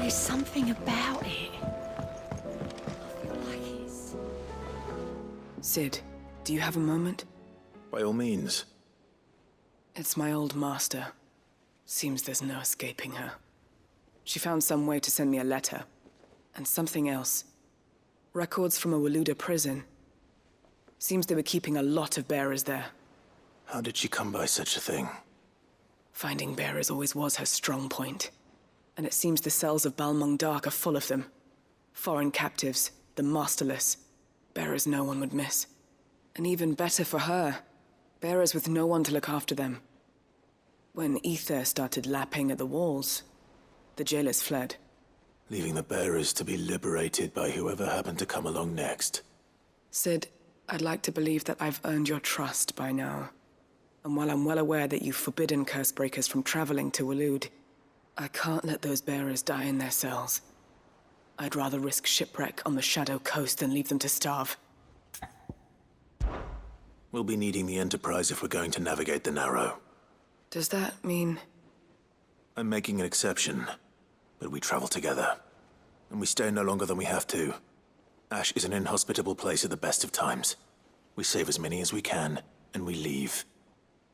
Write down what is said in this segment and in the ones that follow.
There's something about it. I feel like it's... Sid, do you have a moment? By all means. It's my old master. Seems there's no escaping her. She found some way to send me a letter. And something else. Records from a Waluda prison. Seems they were keeping a lot of bearers there. How did she come by such a thing? Finding bearers always was her strong point. And it seems the cells of Balmung Dark are full of them. Foreign captives, the masterless. Bearers no one would miss. And even better for her, bearers with no one to look after them. When ether started lapping at the walls, the jailers fled. Leaving the bearers to be liberated by whoever happened to come along next. Sid, I'd like to believe that I've earned your trust by now. And while I'm well aware that you've forbidden Cursebreakers from traveling to Waloed, I can't let those bearers die in their cells. I'd rather risk shipwreck on the Shadow Coast than leave them to starve. We'll be needing the Enterprise if we're going to navigate the Narrow. Does that mean... I'm making an exception, but we travel together. And we stay no longer than we have to. Ash is an inhospitable place at the best of times. We save as many as we can, and we leave.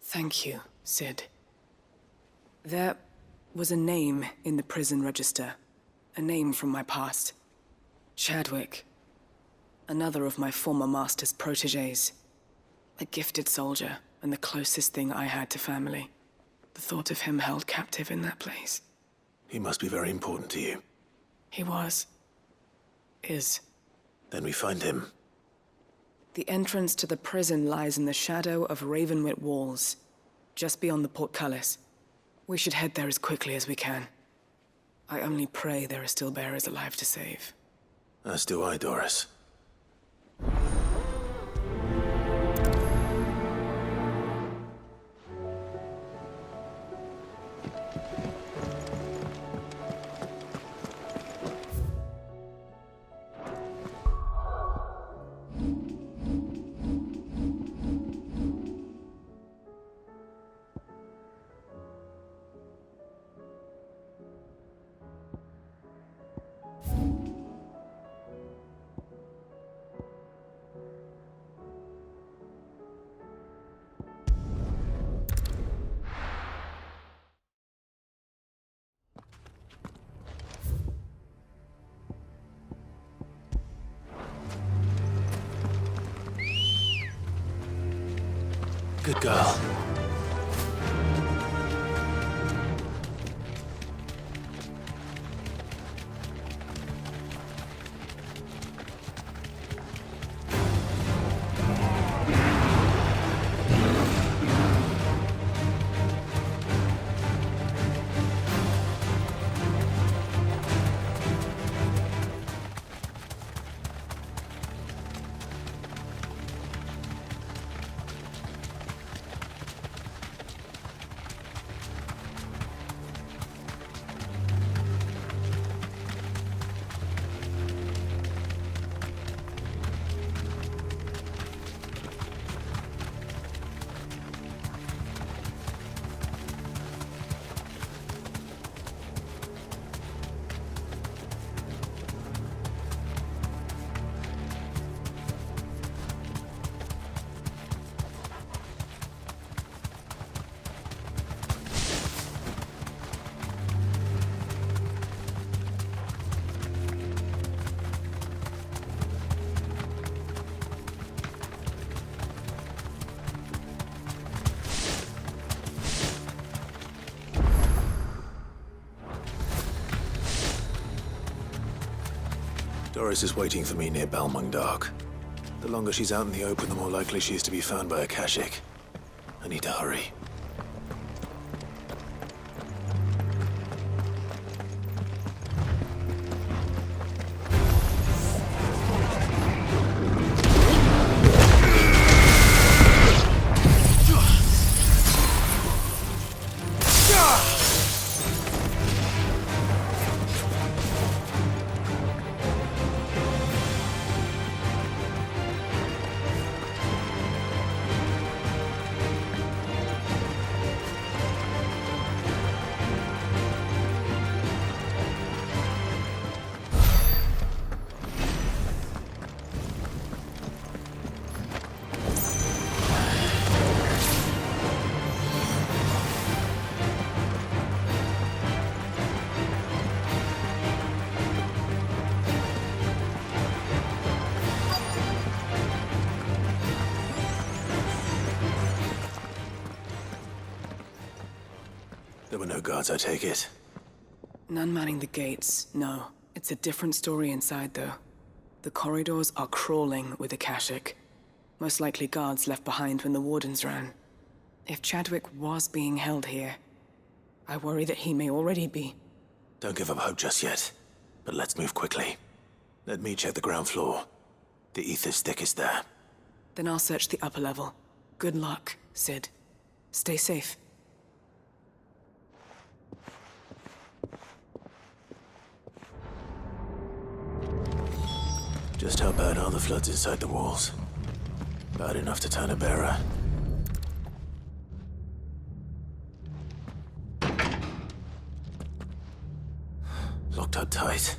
Thank you, Sid. There was a name in the prison register. A name from my past. Chadwick. Another of my former master's protégés. A gifted soldier, and the closest thing I had to family. The thought of him held captive in that place. He must be very important to you. He was. Is. Then we find him. The entrance to the prison lies in the shadow of Ravenwit Walls, just beyond the portcullis. We should head there as quickly as we can. I only pray there are still bearers alive to save. As do I, Doris. Good girl. Doris is waiting for me near Balmung Dark. The longer she's out in the open, the more likely she is to be found by Akashic. I need to hurry. There were no guards, I take it. None manning the gates, no. It's a different story inside, though. The corridors are crawling with Akashic. Most likely guards left behind when the Wardens ran. If Chadwick was being held here, I worry that he may already be. Don't give up hope just yet. But let's move quickly. Let me check the ground floor. The ether's stick is there. Then I'll search the upper level. Good luck, Sid. Stay safe. Just how bad are the floods inside the walls? Bad enough to turn a bearer. Locked up tight.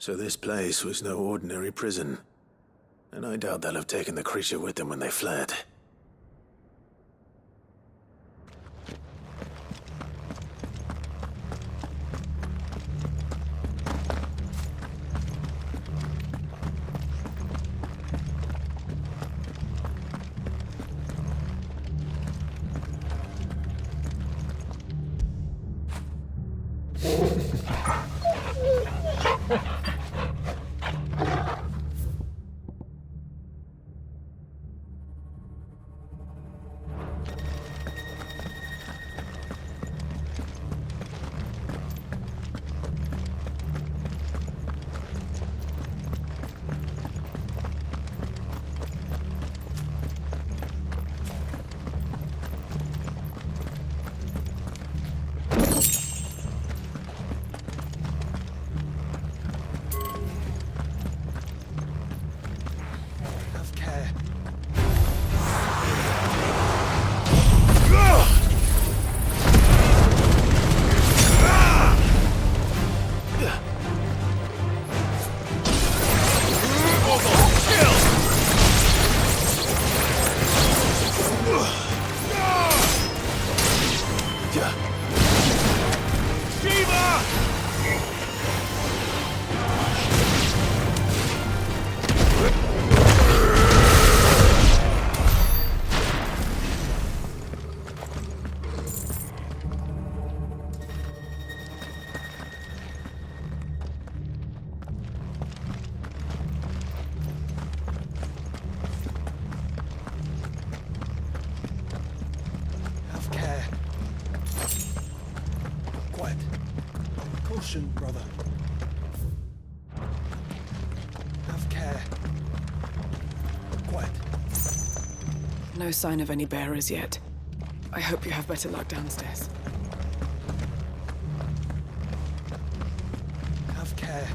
So this place was no ordinary prison. And I doubt they'll have taken the creature with them when they fled. Caution, brother. Have care. Quiet. No sign of any bearers yet. I hope you have better luck downstairs. Have care.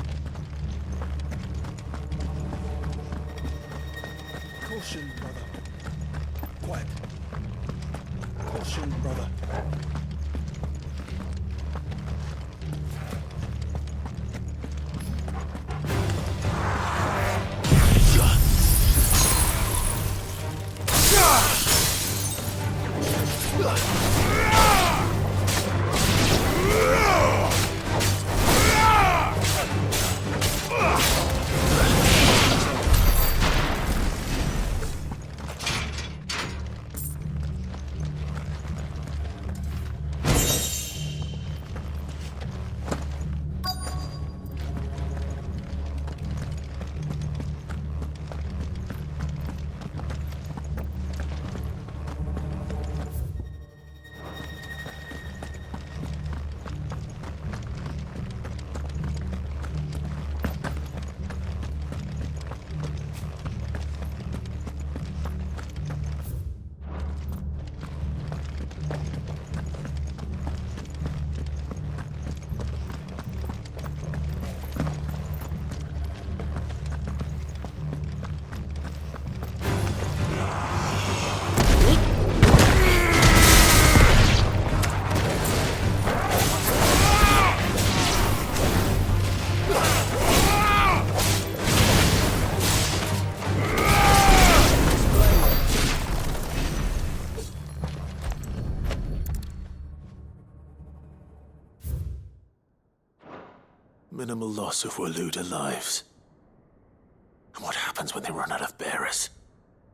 Caution, brother. Quiet. Caution, brother. Minimal loss of Waluda lives. And what happens when they run out of bearers?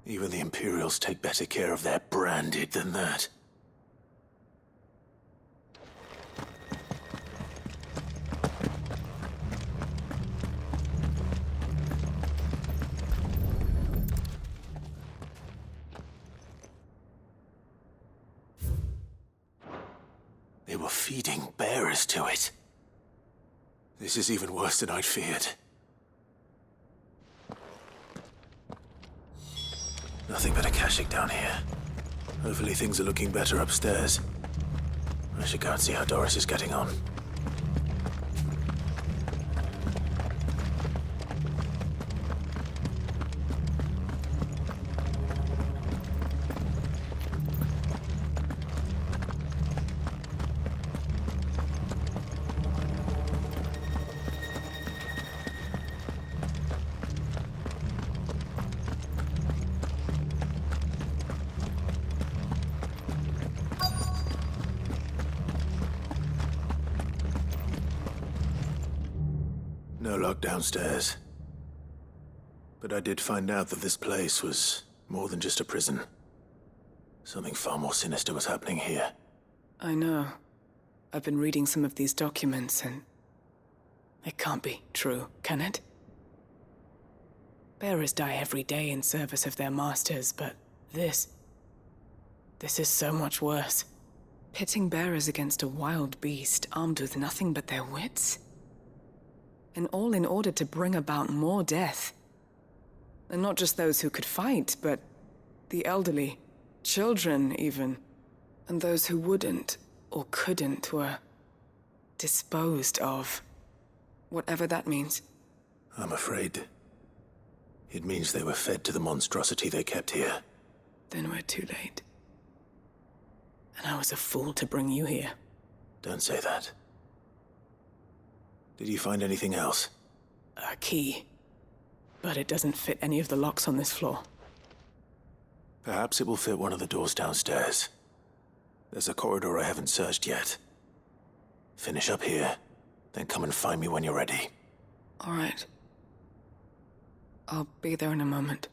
Even the Imperials take better care of their branded than that. They were feeding bearers to it. This is even worse than I'd feared. Nothing but a Kashyyyk down here. Hopefully things are looking better upstairs. I should go and see how Doris is getting on. No lock downstairs. But I did find out that this place was more than just a prison. Something far more sinister was happening here. I know. I've been reading some of these documents and... it can't be true, can it? Bearers die every day in service of their masters, but this is so much worse. Pitting bearers against a wild beast armed with nothing but their wits? And all in order to bring about more death. And not just those who could fight, but the elderly, children even. And those who wouldn't or couldn't were disposed of. Whatever that means. I'm afraid it means they were fed to the monstrosity they kept here. Then we're too late. And I was a fool to bring you here. Don't say that. Did you find anything else? A key. But it doesn't fit any of the locks on this floor. Perhaps it will fit one of the doors downstairs. There's a corridor I haven't searched yet. Finish up here, then come and find me when you're ready. All right. I'll be there in a moment.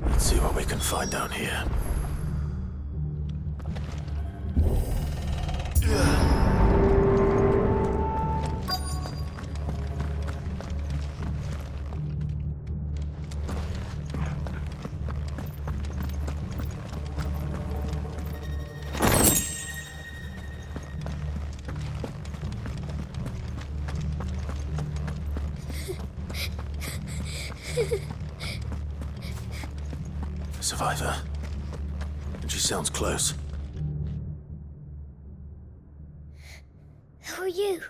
Let's see what we can find down here. A survivor. And she sounds close. Who are you?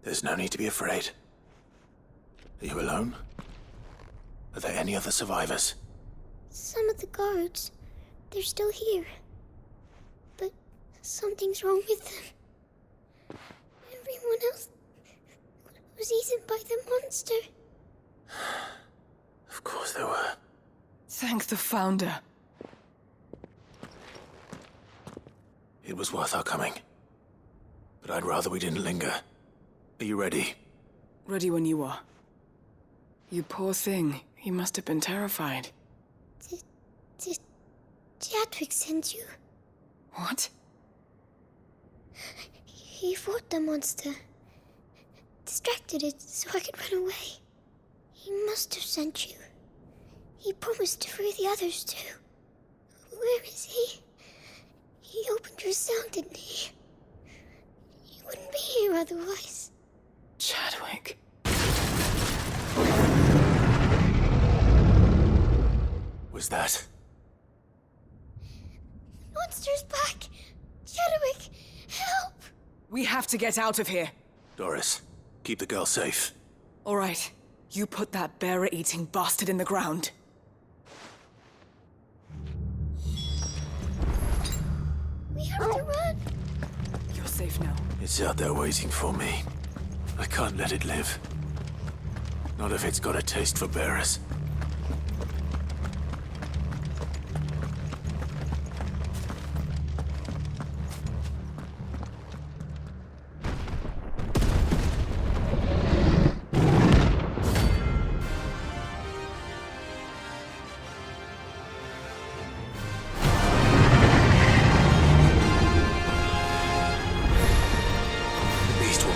There's no need to be afraid. Are you alone? Are there any other survivors? Some of the guards. They're still here. But something's wrong with them. anyone else was eaten by the monster? Of course there were. Thank the Founder. It was worth our coming. But I'd rather we didn't linger. Are you ready? Ready when you are. You poor thing. You must have been terrified. Did Chadwick send you? What? He fought the monster. Distracted it so I could run away. He must have sent you. He promised to free the others too. Where is he? He opened your cell, didn't he? He wouldn't be here otherwise. Chadwick. Was that? Monster's back! Chadwick, help! We have to get out of here. Doris, keep the girl safe. All right. You put that bearer-eating bastard in the ground. We have to run! You're safe now. It's out there waiting for me. I can't let it live. Not if it's got a taste for bearers.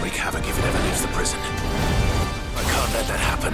Havoc if it ever leaves the prison. I can't let that happen.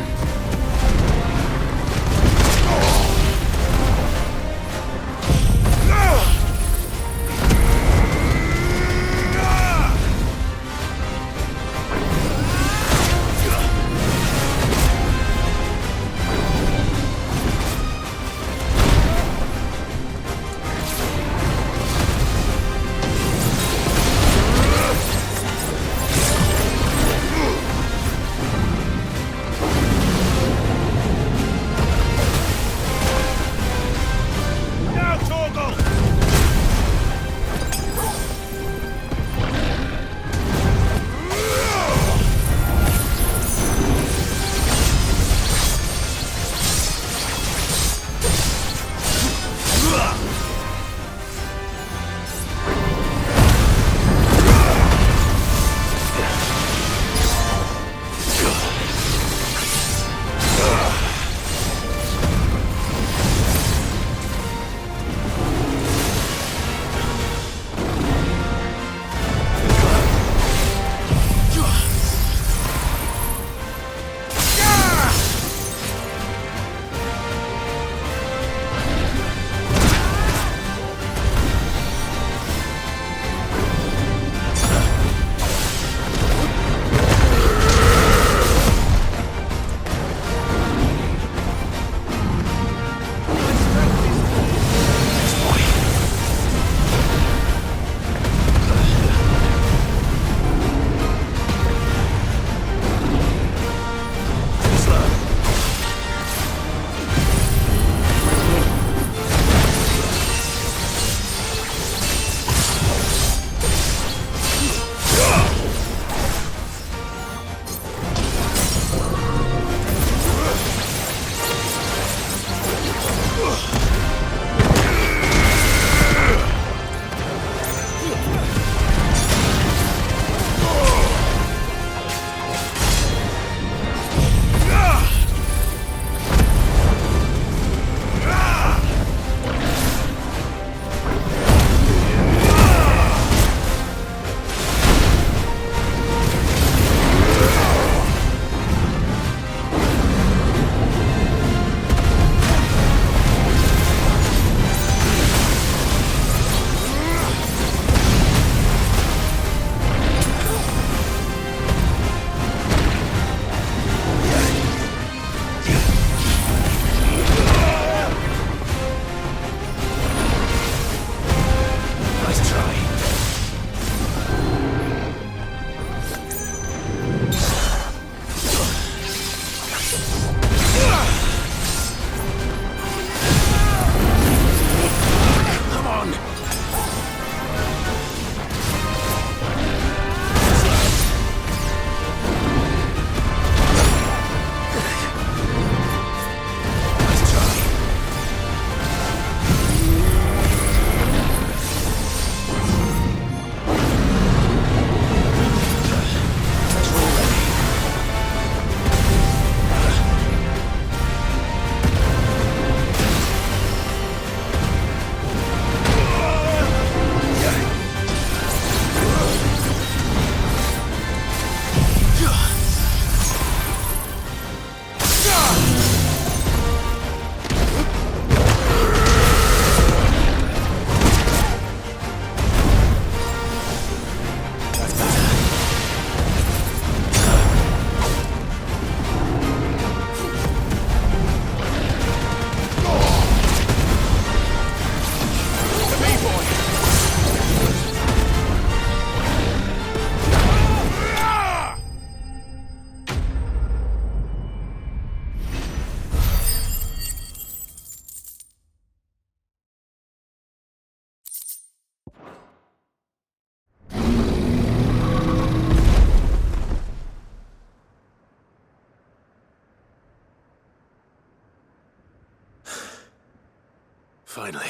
Finally.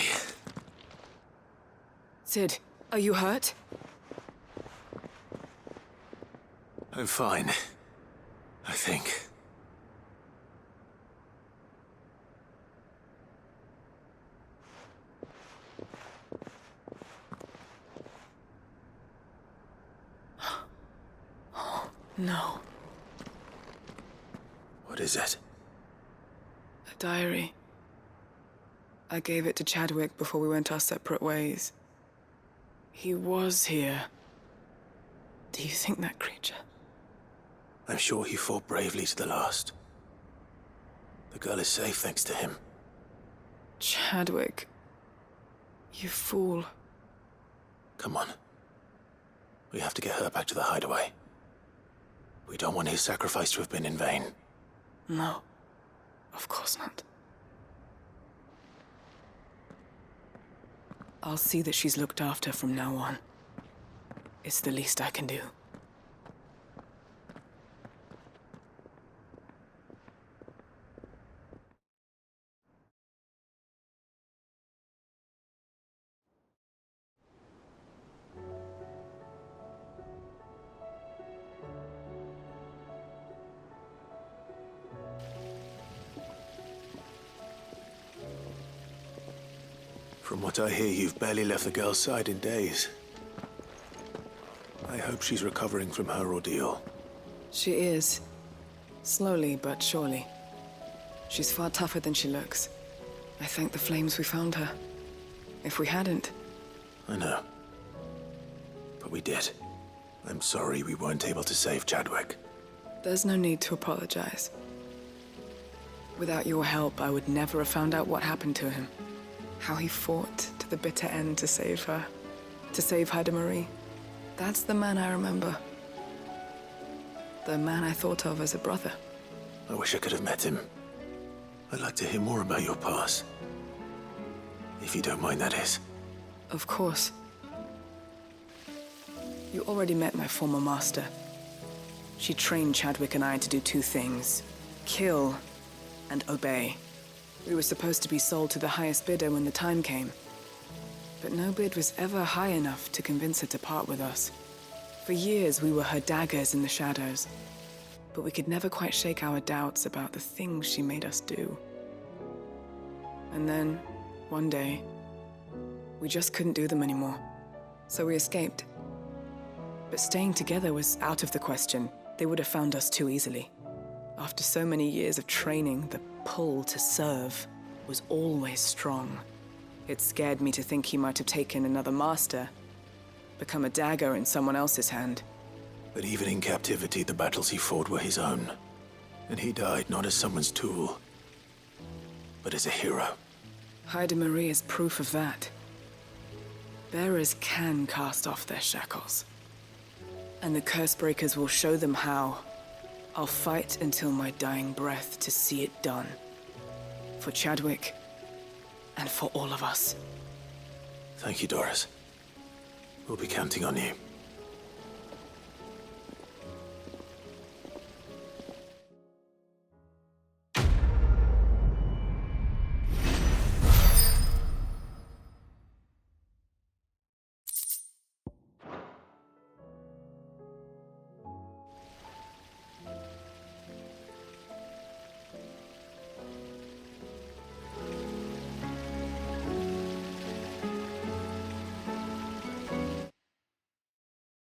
Sid, are you hurt? I'm fine. I think. No. What is it? A diary. I gave it to Chadwick before we went our separate ways. He was here. Do you think that creature? I'm sure he fought bravely to the last. The girl is safe thanks to him. Chadwick. You fool. Come on. We have to get her back to the hideaway. We don't want his sacrifice to have been in vain. No. Of course not. I'll see that she's looked after from now on. It's the least I can do. From what I hear, you've barely left the girl's side in days. I hope she's recovering from her ordeal. She is. Slowly but surely. She's far tougher than she looks. I thank the flames we found her. If we hadn't... I know. But we did. I'm sorry we weren't able to save Chadwick. There's no need to apologize. Without your help, I would never have found out what happened to him. How he fought to the bitter end to save her. To save Haida Marie. That's the man I remember. The man I thought of as a brother. I wish I could have met him. I'd like to hear more about your past. If you don't mind, that is. Of course. You already met my former master. She trained Chadwick and I to do two things. Kill and obey. We were supposed to be sold to the highest bidder when the time came. But no bid was ever high enough to convince her to part with us. For years, we were her daggers in the shadows. But we could never quite shake our doubts about the things she made us do. And then, one day, we just couldn't do them anymore. So we escaped. But staying together was out of the question. They would have found us too easily. After so many years of training, the pull to serve was always strong. It scared me to think he might have taken another master, become a dagger in someone else's hand. But even in captivity, the battles he fought were his own. And he died not as someone's tool, but as a hero. Haida Marie is proof of that. Bearers can cast off their shackles. And the Cursebreakers will show them how. I'll fight until my dying breath to see it done. For Chadwick, and for all of us. Thank you, Doris. We'll be counting on you.